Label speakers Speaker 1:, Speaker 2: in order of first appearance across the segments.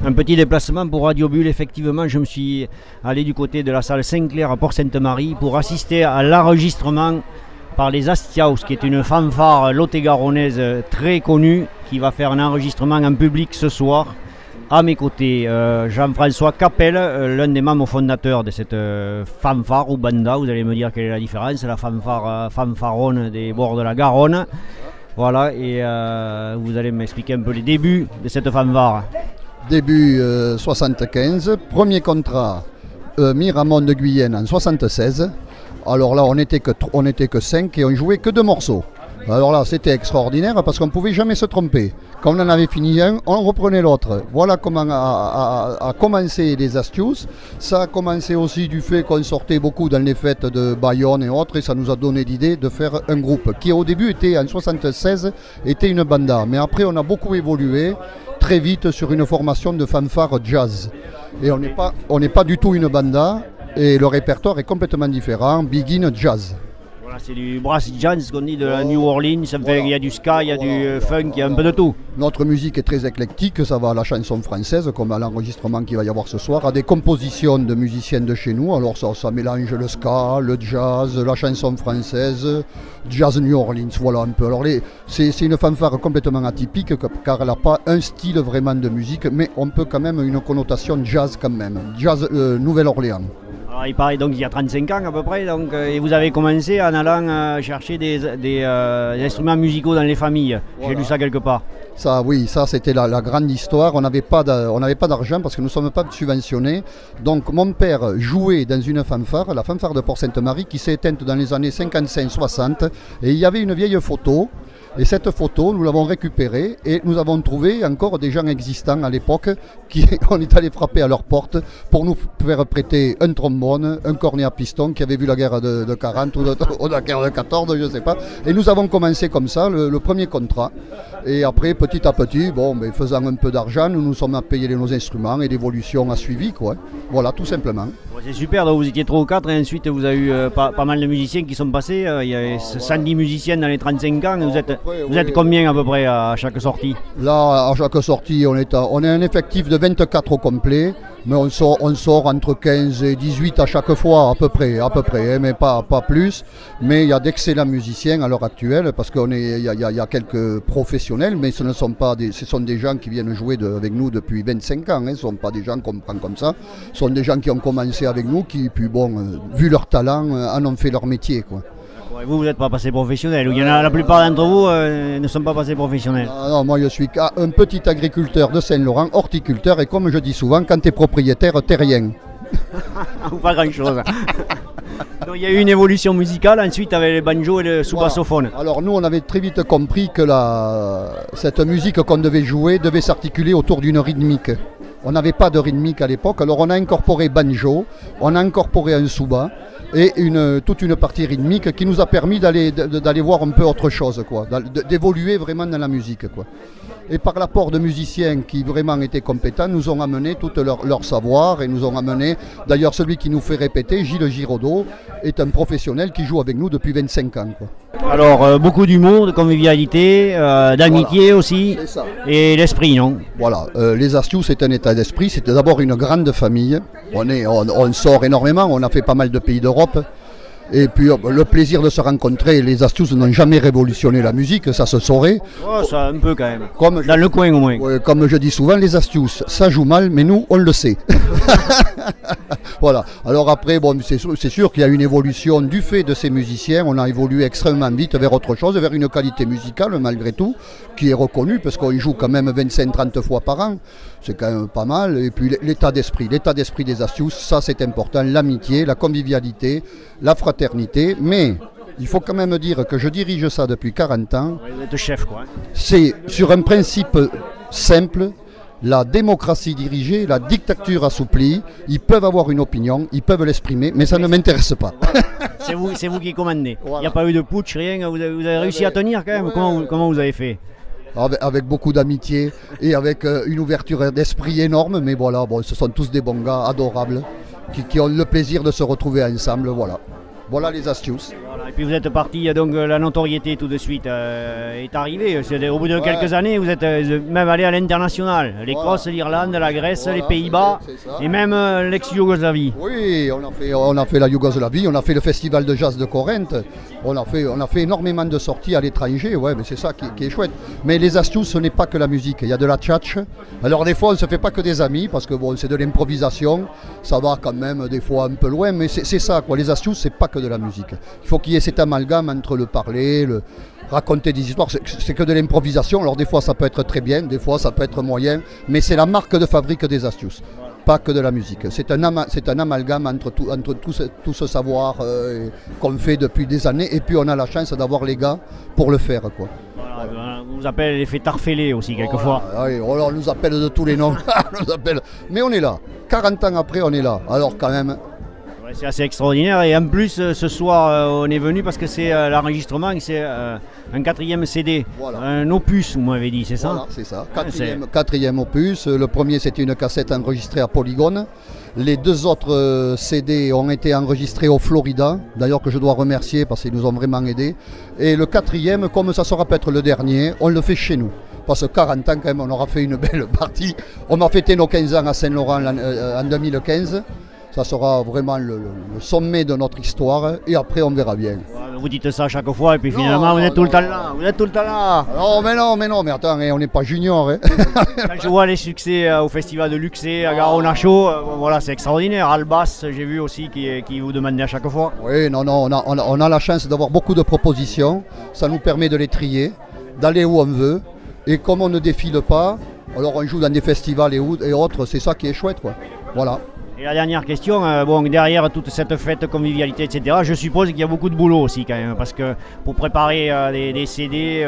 Speaker 1: Un petit déplacement pour Radio Bulle, effectivement, je me suis allé du côté de la salle Saint-Clair à Port-Sainte-Marie pour assister à l'enregistrement par les Astiaus, qui est une fanfare lot-et-garonnaise très connue, qui va faire un enregistrement en public ce soir. À mes côtés, Jean-François Capel, l'un des membres fondateurs de cette fanfare ou banda. Vous allez me dire quelle est la différence, la fanfare fanfaronne des bords de la Garonne. Voilà, et vous allez m'expliquer un peu les débuts de cette fanfare.
Speaker 2: Début 75, premier contrat Miramont de Guyenne en 76. Alors là, on n'était que 5 et on jouait que 2 morceaux. Alors là, c'était extraordinaire parce qu'on ne pouvait jamais se tromper. Quand on en avait fini un, on reprenait l'autre. Voilà comment a commencé les Astius. Ça a commencé aussi du fait qu'on sortait beaucoup dans les fêtes de Bayonne et autres, et ça nous a donné l'idée de faire un groupe qui au début était en 76 était une banda. Mais après, on a beaucoup évolué très vite sur une formation de fanfare jazz. Et on n'est pas du tout une banda, et le répertoire est complètement différent, begin jazz.
Speaker 1: Voilà, c'est du brass jazz qu'on dit de la New Orleans, ça fait, il y a du ska, il y a du funk, il y a un peu de tout.
Speaker 2: Notre musique est très éclectique, ça va à la chanson française, comme à l'enregistrement qu'il va y avoir ce soir, à des compositions de musiciens de chez nous. Alors ça mélange le ska, le jazz, la chanson française, jazz New Orleans, voilà un peu. Alors c'est une fanfare complètement atypique, car elle n'a pas un style vraiment de musique, mais on peut quand même une connotation jazz quand même, jazz Nouvelle-Orléans.
Speaker 1: Alors, il paraît donc il y a 35 ans à peu près, donc, et vous avez commencé en allant chercher des instruments musicaux dans les familles. Voilà. J'ai lu ça quelque part.
Speaker 2: Ça, oui, ça c'était la grande histoire. On n'avait pas d'argent parce que nous ne sommes pas subventionnés. Donc mon père jouait dans une fanfare, la fanfare de Port-Sainte-Marie, qui s'est éteinte dans les années 55-60. Et il y avait une vieille photo. Et cette photo, nous l'avons récupérée et nous avons trouvé encore des gens existants à l'époque on est allé frapper à leur porte pour nous faire prêter un trombone, un cornet à piston qui avait vu la guerre de 40 ou la guerre de 14, je ne sais pas. Et nous avons commencé comme ça, le premier contrat. Et après, petit à petit, faisant un peu d'argent, nous nous sommes à payer nos instruments et l'évolution a suivi, quoi. Voilà, tout simplement.
Speaker 1: C'est super, donc vous étiez 3 ou 4 et ensuite vous avez eu pas mal de musiciens qui sont passés. Il y a 110 musiciens dans les 35 ans. Vous êtes combien à peu près à chaque sortie?
Speaker 2: Là, à chaque sortie, on est un effectif de 24 au complet, mais on sort entre 15 et 18 à chaque fois, à peu près, mais pas plus. Mais il y a d'excellents musiciens à l'heure actuelle, parce qu'il y a quelques professionnels, mais ce sont des gens qui viennent jouer avec nous depuis 25 ans. Ce ne sont pas des gens qu'on prend comme ça. Ce sont des gens qui ont commencé avec nous, qui, puis vu leur talent, en ont fait leur métier, quoi.
Speaker 1: Vous n'êtes pas passé professionnel, ou il y en a, la plupart d'entre vous ne sont pas passés professionnels.
Speaker 2: Non, moi je suis un petit agriculteur de Saint-Laurent, horticulteur, et comme je dis souvent, quand tu es propriétaire, t'es rien.
Speaker 1: Ou pas grand-chose. Donc il y a eu une évolution musicale ensuite avec les banjos et le sous-bassophone.
Speaker 2: Voilà. Alors nous on avait très vite compris que cette musique qu'on devait jouer devait s'articuler autour d'une rythmique. On n'avait pas de rythmique à l'époque, alors on a incorporé banjo, on a incorporé un souba et toute une partie rythmique qui nous a permis d'aller voir un peu autre chose, quoi, d'évoluer vraiment dans la musique, quoi. Et par l'apport de musiciens qui vraiment étaient compétents, nous ont amené tout leur savoir et nous ont amené, d'ailleurs celui qui nous fait répéter, Gilles Giraudot, est un professionnel qui joue avec nous depuis 25 ans, quoi.
Speaker 1: Alors beaucoup d'humour, de convivialité, d'amitié, voilà, aussi, et l'esprit, non?
Speaker 2: Voilà, les Astius c'est un état d'esprit, c'était d'abord une grande famille, on sort énormément, on a fait pas mal de pays d'Europe. Et puis le plaisir de se rencontrer, les Astius n'ont jamais révolutionné la musique, ça se saurait.
Speaker 1: Oh, ça un peu quand même, dans le coin au moins.
Speaker 2: Comme je dis souvent, les Astius, ça joue mal, mais nous, on le sait. Voilà, alors après, c'est sûr qu'il y a une évolution du fait de ces musiciens, on a évolué extrêmement vite vers autre chose, vers une qualité musicale malgré tout, qui est reconnue, parce qu'on joue quand même 25-30 fois par an, c'est quand même pas mal. Et puis l'état d'esprit des Astius, ça c'est important, l'amitié, la convivialité, la fraternité, mais il faut quand même dire que je dirige ça depuis 40 ans.
Speaker 1: Vous êtes chef, quoi.
Speaker 2: C'est sur un principe simple, la démocratie dirigée, la dictature assouplie. Ils peuvent avoir une opinion, ils peuvent l'exprimer, mais ça ne m'intéresse pas.
Speaker 1: Voilà. C'est vous qui commandez. Voilà. Il n'y a pas eu de putsch, rien. Vous avez réussi à tenir quand même. Ouais. Comment vous avez fait?
Speaker 2: Avec beaucoup d'amitié et avec une ouverture d'esprit énorme, mais voilà, ce sont tous des bons gars adorables qui ont le plaisir de se retrouver ensemble, voilà. Voilà les Astius.
Speaker 1: Voilà, Et puis vous êtes parti, donc la notoriété tout de suite est arrivée. Au bout de quelques années, vous êtes même allé à l'international. L'Écosse, l'Irlande, la Grèce, les Pays-Bas et même l'ex-Yougoslavie.
Speaker 2: Oui, on a fait la Yougoslavie, on a fait le festival de jazz de Corinthe, on a fait énormément de sorties à l'étranger, ouais, mais c'est ça qui est chouette. Mais les astuces, ce n'est pas que la musique, il y a de la tchatch. Alors des fois, on ne se fait pas que des amis, parce que bon, c'est de l'improvisation, ça va quand même des fois un peu loin, mais c'est ça, quoi. Les astuces, c'est pas que de la musique. Il faut qu'il y ait cet amalgame entre le parler, le raconter des histoires, c'est que de l'improvisation. Alors des fois, ça peut être très bien, des fois, ça peut être moyen, mais c'est la marque de fabrique des astuces. Pas que de la musique. C'est un amalgame entre tout ce savoir qu'on fait depuis des années, et puis on a la chance d'avoir les gars pour le faire, quoi.
Speaker 1: Voilà, on nous appelle l'effet Tarfélé aussi quelquefois.
Speaker 2: Oui, on nous appelle de tous les noms. Mais on est là. 40 ans après, on est là. Alors quand même.
Speaker 1: Ouais, c'est assez extraordinaire. Et en plus, ce soir, on est venu parce que c'est l'enregistrement, c'est un 4e CD. Voilà. Un opus, vous m'avez dit, c'est ça?
Speaker 2: Voilà, c'est ça. Quatrième opus. Le premier, c'était une cassette enregistrée à Polygone. Les deux autres CD ont été enregistrés au Florida, d'ailleurs que je dois remercier parce qu'ils nous ont vraiment aidés. Et le quatrième, comme ça sera peut-être le dernier, on le fait chez nous. Parce que 40 ans quand même, on aura fait une belle partie. On a fêté nos 15 ans à Saint-Laurent en 2015. Ça sera vraiment le sommet de notre histoire et après on verra bien.
Speaker 1: Vous dites ça à chaque fois et puis finalement vous êtes tout le temps là. Vous êtes tout le temps là.
Speaker 2: Mais attends, on n'est pas junior. Hein.
Speaker 1: Quand je vois les succès au festival de Luxé, à Garonnacho, voilà, c'est extraordinaire. Albas, j'ai vu aussi qui vous demandait à chaque fois.
Speaker 2: Oui, on a la chance d'avoir beaucoup de propositions. Ça nous permet de les trier, d'aller où on veut. Et comme on ne défile pas, alors on joue dans des festivals et autres, c'est ça qui est chouette, quoi. Voilà.
Speaker 1: Et la dernière question, bon, derrière toute cette fête, convivialité, etc., je suppose qu'il y a beaucoup de boulot aussi quand même, parce que pour préparer des CD,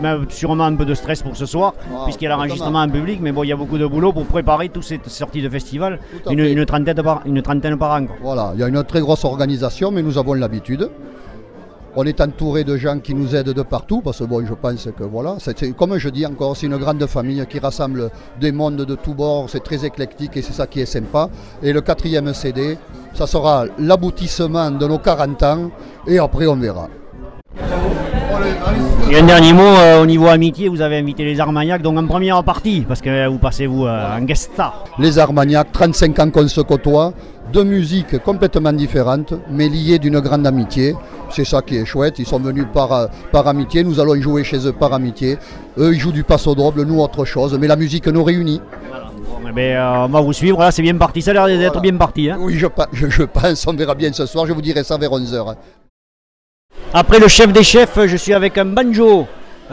Speaker 1: même sûrement un peu de stress pour ce soir, puisqu'il y a l'enregistrement en public, mais bon, il y a beaucoup de boulot pour préparer toutes ces sorties de festival, une trentaine par an. Quoi.
Speaker 2: Voilà, il y a une très grosse organisation, mais nous avons l'habitude. On est entouré de gens qui nous aident de partout, parce que bon, je pense que voilà, comme je dis encore, c'est une grande famille qui rassemble des mondes de tous bords, c'est très éclectique et c'est ça qui est sympa. Et le 4e CD, ça sera l'aboutissement de nos 40 ans et après on verra.
Speaker 1: Et un dernier mot, au niveau amitié, vous avez invité les Armagnacs, donc en première partie, parce que vous passez en guest star.
Speaker 2: Les Armagnacs, 35 ans qu'on se côtoie, deux musiques complètement différentes, mais liées d'une grande amitié. C'est ça qui est chouette, ils sont venus par amitié, nous allons jouer chez eux par amitié. Eux, ils jouent du passo-doble, nous autre chose, mais la musique nous réunit.
Speaker 1: Voilà. Bon, on va vous suivre, là c'est bien parti, ça a l'air d'être bien parti. Hein.
Speaker 2: Oui, je pense, on verra bien ce soir, je vous dirai ça vers 11h.
Speaker 1: Après le chef des chefs, je suis avec un banjo,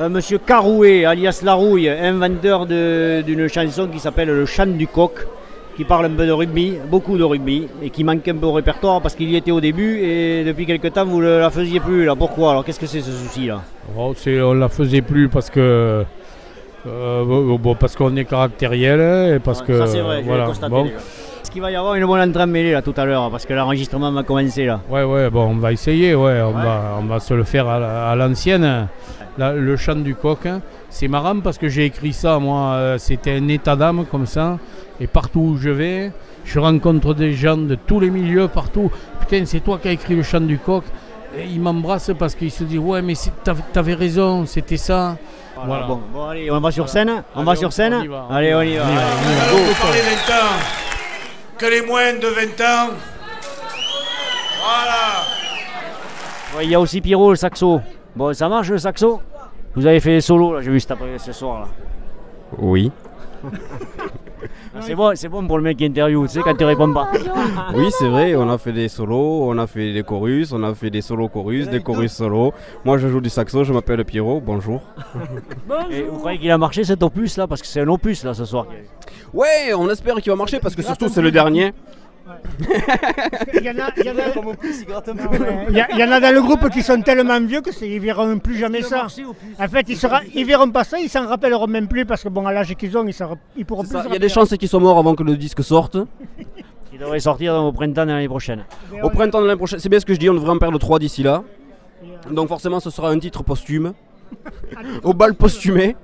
Speaker 1: monsieur Carouet, alias Larouille, inventeur d'une chanson qui s'appelle Le Chant du Coq, qui parle un peu de rugby, beaucoup de rugby, et qui manque un peu au répertoire parce qu'il y était au début et depuis quelques temps vous ne la faisiez plus. Là. Pourquoi? Alors qu'est-ce que c'est ce souci là?
Speaker 3: On ne la faisait plus parce que parce qu'on est caractériel et parce que
Speaker 1: ça c'est vrai,
Speaker 3: voilà.
Speaker 1: Constaté. Bon. Est-ce qu'il va y avoir une bonne entrée mêlée là tout à l'heure parce que l'enregistrement va commencer là?
Speaker 3: Ouais, bon, on va essayer, on va se le faire à l'ancienne. Le chant du coq, hein. C'est marrant parce que j'ai écrit ça, moi, c'était un état d'âme comme ça, et partout où je vais, je rencontre des gens de tous les milieux, partout. Putain, c'est toi qui as écrit le chant du coq. Et ils m'embrassent parce qu'ils se disent, ouais, mais t'avais raison, c'était ça.
Speaker 1: Voilà. Bon, allez, on va sur scène. On va sur scène. Allez, on y va.
Speaker 4: Allez, pour les 20 ans, que les moins de 20 ans. Voilà.
Speaker 1: Ouais, il y a aussi Pierrot, le saxo. Bon, ça marche le saxo? Vous avez fait des solos, là, j'ai vu ce soir là.
Speaker 5: Oui.
Speaker 1: C'est bon pour le mec qui interview, tu sais, quand tu réponds pas.
Speaker 5: Oui, c'est vrai, on a fait des solos, on a fait des chorus, on a fait des solos chorus, des chorus solos. Moi je joue du saxo, je m'appelle Pierrot, bonjour.
Speaker 1: Et vous croyez qu'il a marché cet opus là? Parce que c'est un opus là ce soir.
Speaker 5: Ouais, on espère qu'il va marcher parce que surtout c'est le dernier.
Speaker 6: Il y en a dans le groupe qui sont tellement vieux que ils verront plus jamais ça. En fait, ils verront pas ça, ils s'en rappelleront même plus parce que bon, à l'âge qu'ils ont, ils pourront plus.
Speaker 5: Il y a des chances qu'ils soient morts avant que le disque sorte.
Speaker 1: Il devrait sortir au printemps de l'année prochaine.
Speaker 5: Au printemps de l'année prochaine, c'est bien ce que je dis, on devrait en perdre 3 d'ici là. Donc forcément, ce sera un titre posthume. Au bal posthumé.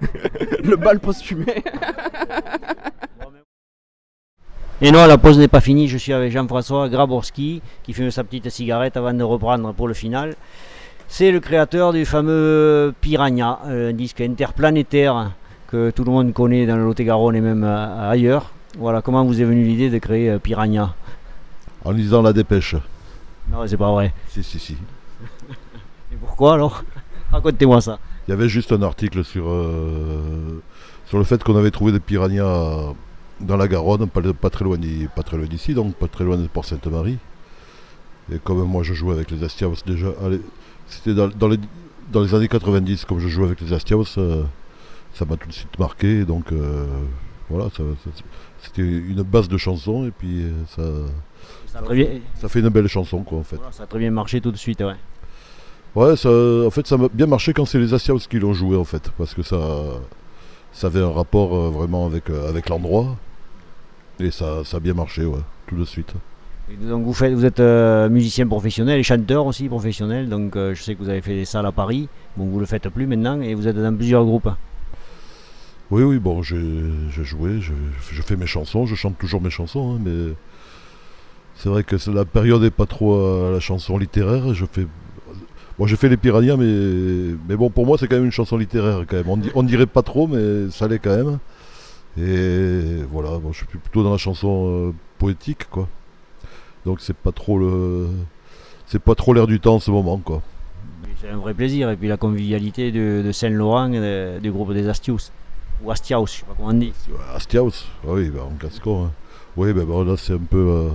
Speaker 5: Le bal posthumé.
Speaker 1: Et non, la pause n'est pas finie, je suis avec Jean-François Graborski qui fume sa petite cigarette avant de reprendre pour le final. C'est le créateur du fameux Piranha, un disque interplanétaire que tout le monde connaît dans le Lot-et-Garonne et même ailleurs. Voilà, comment vous est venue l'idée de créer Piranha?
Speaker 7: En lisant la dépêche.
Speaker 1: Non, c'est pas vrai.
Speaker 7: Si.
Speaker 1: Et pourquoi alors? Racontez-moi ça.
Speaker 7: Il y avait juste un article sur le fait qu'on avait trouvé des piranhas dans la Garonne, pas très loin d'ici, donc pas très loin de Port-Sainte-Marie. Et comme moi je jouais avec les Astiaos déjà, c'était dans les années 90, comme je jouais avec les Astiaos, ça m'a tout de suite marqué. Donc voilà, c'était une base de chansons et puis ça fait une belle chanson quoi en fait.
Speaker 1: Voilà, ça a très bien marché tout de suite, ouais.
Speaker 7: Ouais, en fait ça m'a bien marché quand c'est les Astiaos qui l'ont joué en fait, parce que ça avait un rapport vraiment avec l'endroit. Et ça a bien marché, ouais, tout de suite.
Speaker 1: Et donc vous êtes musicien professionnel et chanteur aussi professionnel, donc je sais que vous avez fait des salles à Paris, bon vous le faites plus maintenant et vous êtes dans plusieurs groupes.
Speaker 7: Oui, bon, j'ai joué, je fais mes chansons, je chante toujours mes chansons, hein, mais c'est vrai que la période n'est pas trop à la chanson littéraire. J'ai fait les Piranhas, mais bon, pour moi c'est quand même une chanson littéraire quand même. On dirait pas trop, mais ça l'est quand même. Et voilà, bon, je suis plutôt dans la chanson poétique, quoi. Donc c'est pas trop l'air du temps en ce moment, quoi.
Speaker 1: C'est un vrai plaisir, et puis la convivialité de Saint-Laurent, du groupe des Astiaos. Ou Astiaos, je sais pas comment on dit.
Speaker 7: Astiaos, oui, en casco. Hein. Oui, bon, là c'est un peu...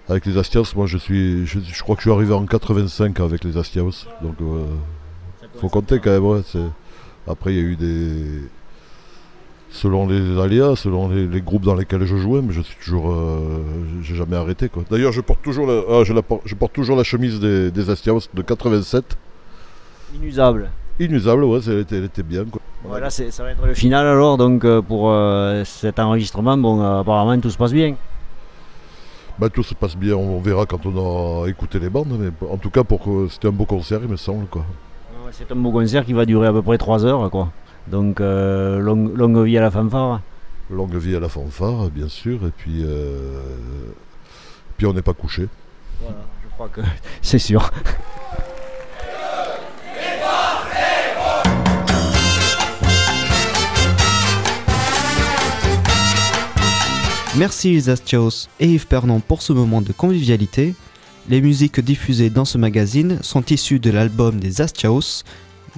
Speaker 7: Avec les Astiaos, moi je crois que je suis arrivé en 85 avec les Astiaos. Donc faut compter quand même, ouais. Après il y a eu selon les aléas, selon les groupes dans lesquels je jouais, mais je suis toujours, j'ai jamais arrêté quoi. D'ailleurs, je porte toujours la chemise des Astiaos de 87. Inusable, ouais, elle était bien quoi.
Speaker 1: Voilà, ça va être le final alors, donc pour cet enregistrement, bon, apparemment tout se passe bien.
Speaker 7: Bah, tout se passe bien, on verra quand on a écouté les bandes, mais en tout cas c'était un beau concert, il me semble quoi.
Speaker 1: Ouais, c'est un beau concert qui va durer à peu près 3 heures quoi. Donc longue vie à la fanfare.
Speaker 7: Longue vie à la fanfare, bien sûr, et puis on n'est pas couché.
Speaker 1: Voilà, je crois que c'est sûr.
Speaker 8: Merci les Astiaos et Yves Pernon pour ce moment de convivialité. Les musiques diffusées dans ce magazine sont issues de l'album des Astiaos.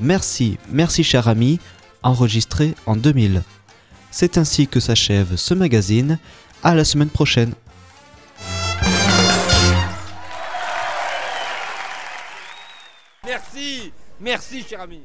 Speaker 8: Merci cher ami, enregistré en 2000. C'est ainsi que s'achève ce magazine. À la semaine prochaine.
Speaker 9: Merci cher ami.